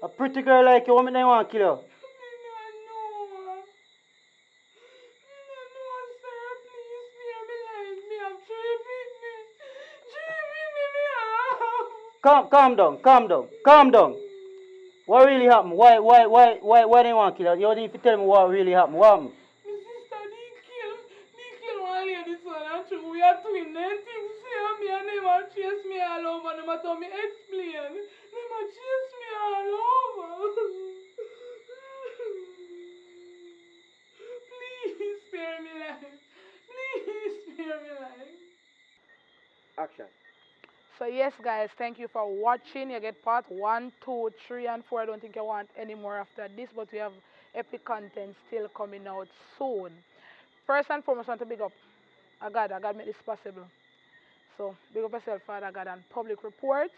A pretty girl like you, what me want to kill you? Calm down, calm down, calm down. What really happened? Why they want to kill you? You need to tell me what really happened. What happened? My sister, they kill one lady son and true. We are twin. Them things say me and them a chase me all over. No matter me explain. Them a chase me all over. Please spare me life. Please spare me life. Action. So yes, guys, thank you for watching. You get part 1, 2, 3, and 4. I don't think I want any more after this, but we have epic content still coming out soon. First and foremost, I want to big up God. God made this possible. So big up yourself, Father God, and public reports.